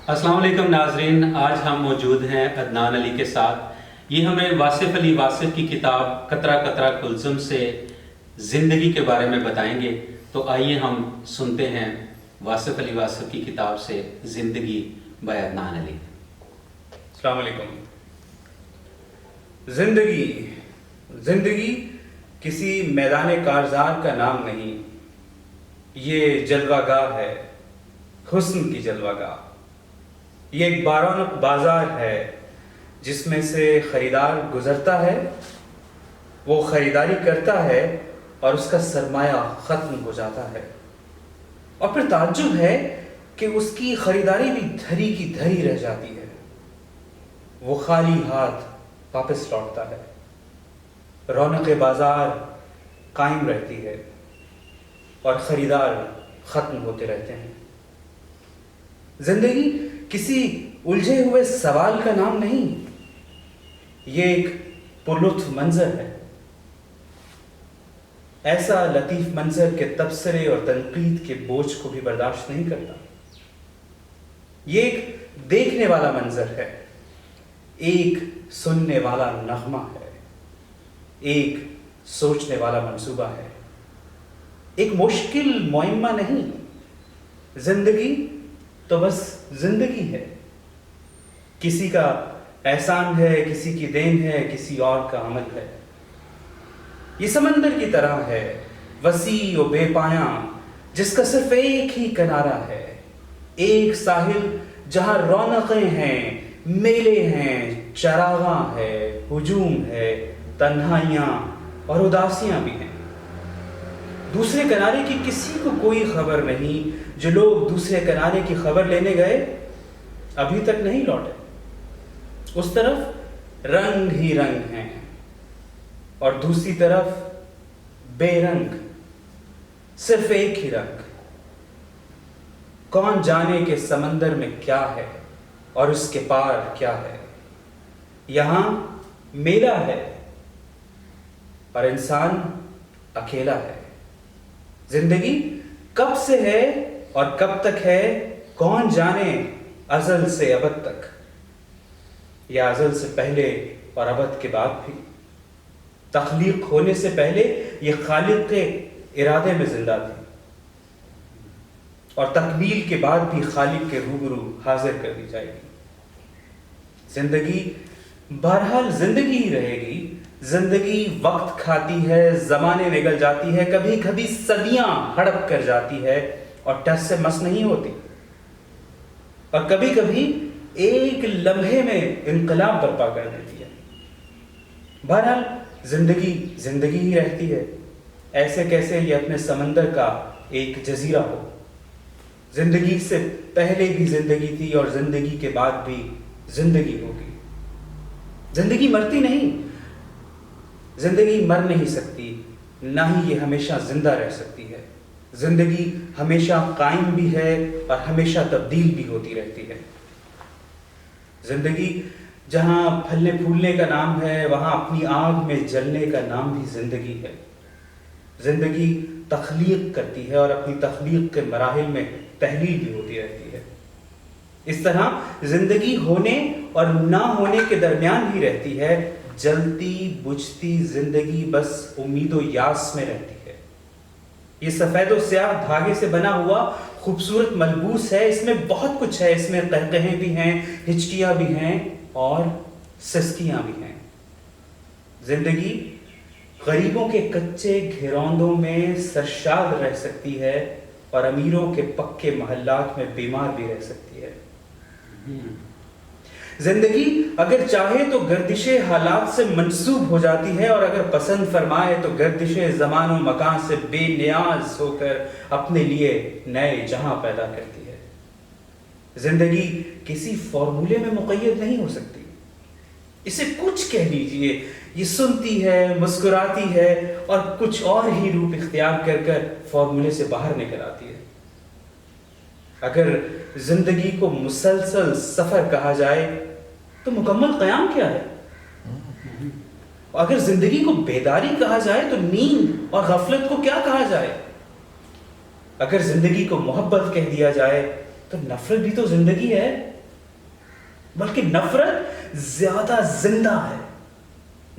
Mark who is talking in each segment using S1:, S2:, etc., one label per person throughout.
S1: السلام علیکم ناظرین، آج ہم موجود ہیں عدنان علی کے ساتھ۔ یہ ہمیں واصف علی واصف کی کتاب قطرہ قطرہ کلثم سے زندگی کے بارے میں بتائیں گے۔ تو آئیے ہم سنتے ہیں واصف علی واصف کی کتاب سے زندگی بائی عدنان علی۔
S2: السلام علیکم۔ زندگی کسی میدان کارزار کا نام نہیں، یہ جلوہ گاہ ہے، حسن کی جلوہ گاہ۔ یہ ایک بارونق بازار ہے جس میں سے خریدار گزرتا ہے، وہ خریداری کرتا ہے اور اس کا سرمایہ ختم ہو جاتا ہے، اور پھر تعجب ہے کہ اس کی خریداری بھی دھری کی دھری رہ جاتی ہے۔ وہ خالی ہاتھ واپس لوٹتا ہے، رونق بازار قائم رہتی ہے اور خریدار ختم ہوتے رہتے ہیں۔ زندگی کسی الجھے ہوئے سوال کا نام نہیں، یہ ایک پرلطف منظر ہے، ایسا لطیف منظر کہ تبصرے اور تنقید کے بوجھ کو بھی برداشت نہیں کرتا۔ یہ ایک دیکھنے والا منظر ہے، ایک سننے والا نغمہ ہے، ایک سوچنے والا منصوبہ ہے، ایک مشکل معمہ نہیں۔ زندگی تو بس زندگی ہے، کسی کا احسان ہے، کسی کی دین ہے، کسی اور کا عمل ہے۔ یہ سمندر کی طرح ہے، وسیع و بے پایاں، جس کا صرف ایک ہی کنارہ ہے، ایک ساحل جہاں رونقیں ہیں، میلے ہیں، چراغاں ہے، ہجوم ہے، تنہائیاں اور اداسیاں بھی ہیں۔ دوسرے کنارے کی کسی کو کوئی خبر نہیں، جو لوگ دوسرے کنارے کی خبر لینے گئے ابھی تک نہیں لوٹے۔ اس طرف رنگ ہی رنگ ہیں اور دوسری طرف بے رنگ، صرف ایک ہی رنگ۔ کون جانے کہ سمندر میں کیا ہے اور اس کے پار کیا ہے۔ یہاں میلہ ہے اور انسان اکیلا ہے۔ زندگی کب سے ہے اور کب تک ہے، کون جانے، ازل سے ابد تک، یا ازل سے پہلے اور ابد کے بعد بھی۔ تخلیق ہونے سے پہلے یہ خالق کے ارادے میں زندہ تھی، اور تکمیل کے بعد بھی خالق کے روبرو حاضر کر دی جائے گی۔ زندگی بہرحال زندگی ہی رہے گی۔ زندگی وقت کھاتی ہے، زمانے نگل جاتی ہے، کبھی کبھی صدیاں ہڑپ کر جاتی ہے اور ٹس سے مس نہیں ہوتی، اور کبھی کبھی ایک لمحے میں انقلاب برپا کر دیتی ہے۔ بہرحال زندگی زندگی ہی رہتی ہے، ایسے کیسے یہ اپنے سمندر کا ایک جزیرہ ہو۔ زندگی سے پہلے بھی زندگی تھی اور زندگی کے بعد بھی زندگی ہوگی۔ زندگی مرتی نہیں، زندگی مر نہیں سکتی، نہ ہی یہ ہمیشہ زندہ رہ سکتی ہے۔ زندگی ہمیشہ قائم بھی ہے اور ہمیشہ تبدیل بھی ہوتی رہتی ہے۔ زندگی جہاں پھلنے پھولنے کا نام ہے، وہاں اپنی آگ میں جلنے کا نام بھی زندگی ہے۔ زندگی تخلیق کرتی ہے اور اپنی تخلیق کے مراحل میں تحلیل بھی ہوتی رہتی ہے۔ اس طرح زندگی ہونے اور نہ ہونے کے درمیان ہی رہتی ہے۔ جلتی بجھتی زندگی بس امید و یاس میں رہتی ہے۔ یہ سفید و سیاہ دھاگے سے بنا ہوا خوبصورت ملبوس ہے، اس میں بہت کچھ ہے، اس میں قہقہیں بھی ہیں، ہچکیاں بھی ہیں اور سسکیاں بھی ہیں۔ زندگی غریبوں کے کچے گھروندوں میں سرشاد رہ سکتی ہے اور امیروں کے پکے محلات میں بیمار بھی رہ سکتی ہے۔ زندگی اگر چاہے تو گردش حالات سے منسوب ہو جاتی ہے، اور اگر پسند فرمائے تو گردش زمان و مکان سے بے نیاز ہو کر اپنے لیے نئے جہاں پیدا کرتی ہے۔ زندگی کسی فارمولے میں مقید نہیں ہو سکتی، اسے کچھ کہہ لیجئے، یہ سنتی ہے، مسکراتی ہے اور کچھ اور ہی روپ اختیار کر کر فارمولے سے باہر نکل آتی ہے۔ اگر زندگی کو مسلسل سفر کہا جائے تو مکمل قیام کیا ہے؟ اور اگر زندگی کو بیداری کہا جائے تو نیند اور غفلت کو کیا کہا جائے؟ اگر زندگی کو محبت کہہ دیا جائے تو نفرت بھی تو زندگی ہے۔ بلکہ نفرت زیادہ زندہ ہے.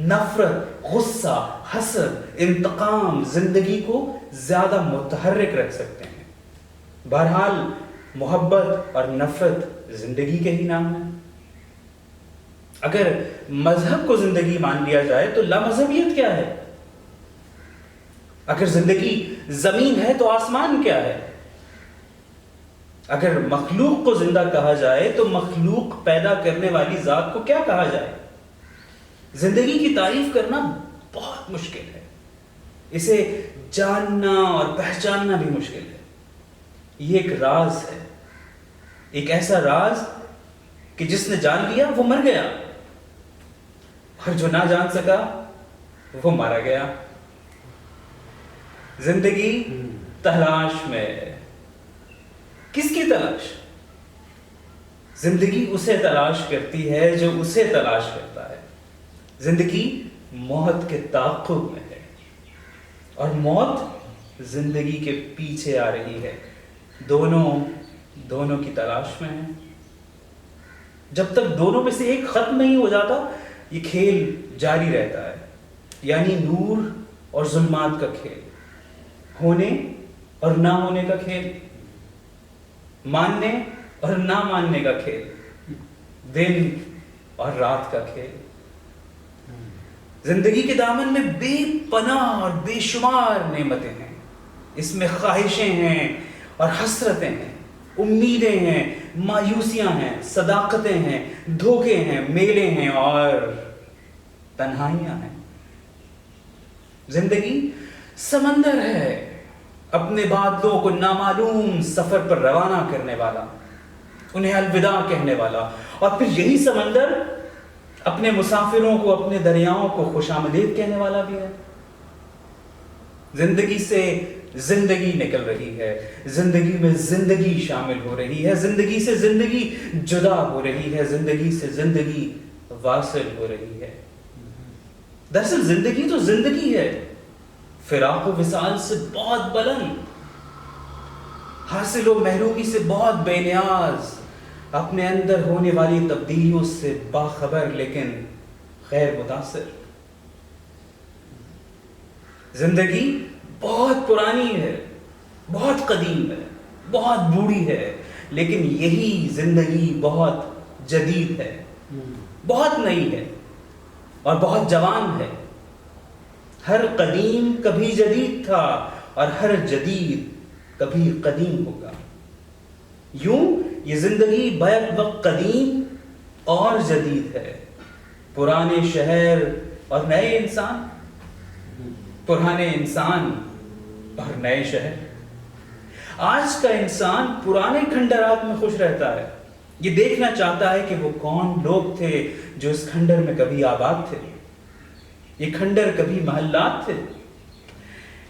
S2: نفرت، غصہ، حسد، انتقام زندگی کو زیادہ متحرک رکھ سکتے ہیں. بہرحال محبت اور نفرت زندگی کے ہی نام ہیں. اگر مذہب کو زندگی مان لیا جائے تو لامذہبیت کیا ہے؟ اگر زندگی زمین ہے تو آسمان کیا ہے؟ اگر مخلوق کو زندہ کہا جائے تو مخلوق پیدا کرنے والی ذات کو کیا کہا جائے؟ زندگی کی تعریف کرنا بہت مشکل ہے. اسے جاننا اور پہچاننا بھی مشکل ہے. یہ ایک راز ہے، ایک ایسا راز کہ جس نے جان لیا وہ مر گیا، اور جو نہ جان سکا وہ مارا گیا. زندگی تلاش میں ہے. کس کی تلاش؟ زندگی اسے تلاش کرتی ہے جو اسے تلاش کرتا ہے. زندگی موت کے تعاقب میں ہے، اور موت زندگی کے پیچھے آ رہی ہے. دونوں کی تلاش میں ہیں. جب تک دونوں میں سے ایک ختم نہیں ہو جاتا یہ کھیل جاری رہتا ہے. یعنی نور اور ظلمات کا کھیل، ہونے اور نہ ہونے کا کھیل، ماننے اور نہ ماننے کا کھیل، دن اور رات کا کھیل. زندگی کے دامن میں بے پناہ اور بے شمار نعمتیں ہیں. اس میں خواہشیں ہیں اور حسرتیں ہیں، امیدیں ہیں، مایوسیاں ہیں، صداقتیں ہیں، دھوکے ہیں، میلے ہیں اور تنہائیاں ہیں. زندگی سمندر ہے، اپنے بادلوں کو نامعلوم سفر پر روانہ کرنے والا، انہیں الوداع کہنے والا، اور پھر یہی سمندر اپنے مسافروں کو، اپنے دریاؤں کو خوش آمدید کہنے والا بھی ہے. زندگی سے زندگی نکل رہی ہے، زندگی میں زندگی شامل ہو رہی ہے، زندگی سے زندگی جدا ہو رہی ہے، زندگی سے زندگی واصل ہو رہی ہے. دراصل زندگی تو زندگی ہے، فراق و وصال سے بہت بلند، حاصل و محرومی سے بہت بے نیاز، اپنے اندر ہونے والی تبدیلیوں سے باخبر لیکن غیر متاثر. زندگی بہت پرانی ہے، بہت قدیم ہے، بہت بوڑھی ہے، لیکن یہی زندگی بہت جدید ہے، بہت نئی ہے اور بہت جوان ہے. ہر قدیم کبھی جدید تھا اور ہر جدید کبھی قدیم ہوگا. یوں یہ زندگی بیک وقت قدیم اور جدید ہے. پرانے شہر اور نئے انسان، پرانے انسان اور نئے شہر. آج کا انسان پرانے کھنڈرات میں خوش رہتا ہے. یہ دیکھنا چاہتا ہے کہ وہ کون لوگ تھے جو اس کھنڈر میں کبھی آباد تھے. یہ کھنڈر کبھی محلات تھے.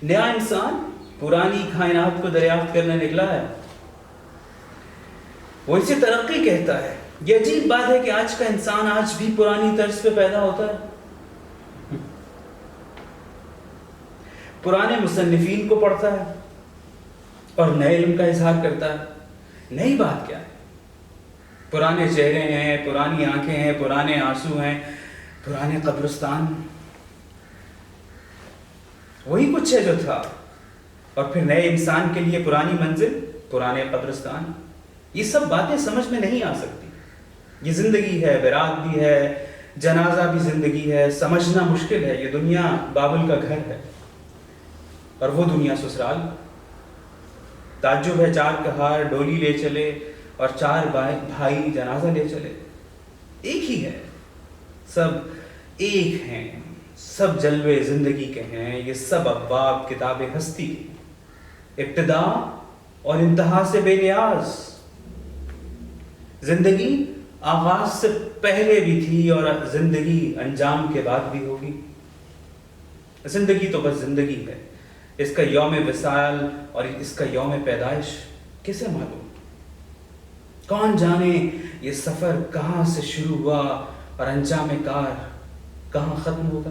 S2: نیا انسان پرانی کائنات کو دریافت کرنے نکلا ہے. وہ اسے ترقی کہتا ہے. یہ عجیب بات ہے کہ آج کا انسان آج بھی پرانی طرز پہ پیدا ہوتا ہے. پرانے مصنفین کو پڑھتا ہے اور نئے علم کا اظہار کرتا ہے. نئی بات کیا ہے؟ پرانے چہرے ہیں، پرانی آنکھیں ہیں، پرانے آنسو ہیں، پرانے قبرستان. وہی کچھ ہے جو تھا. اور پھر نئے انسان کے لیے پرانی منزل، پرانے قبرستان. یہ سب باتیں سمجھ میں نہیں آ سکتی. یہ زندگی ہے، برات بھی ہے، جنازہ بھی زندگی ہے. سمجھنا مشکل ہے. یہ دنیا بابل کا گھر ہے اور وہ دنیا سسرال. تعجب ہے 4 کہار ڈولی لے چلے اور 4 بھائی جنازہ لے چلے. ایک ہی ہے، سب ایک ہیں، سب جلوے زندگی کے ہیں. یہ سب ابواب کتاب ہستی کی، ابتدا اور انتہا سے بے نیاز. زندگی آغاز سے پہلے بھی تھی اور زندگی انجام کے بعد بھی ہوگی. زندگی تو بس زندگی ہے. اس کا یوم وصال اور اس کا یوم پیدائش کسے معلوم؟ کون جانے یہ سفر کہاں سے شروع ہوا اور انجام کار کہاں ختم ہوگا.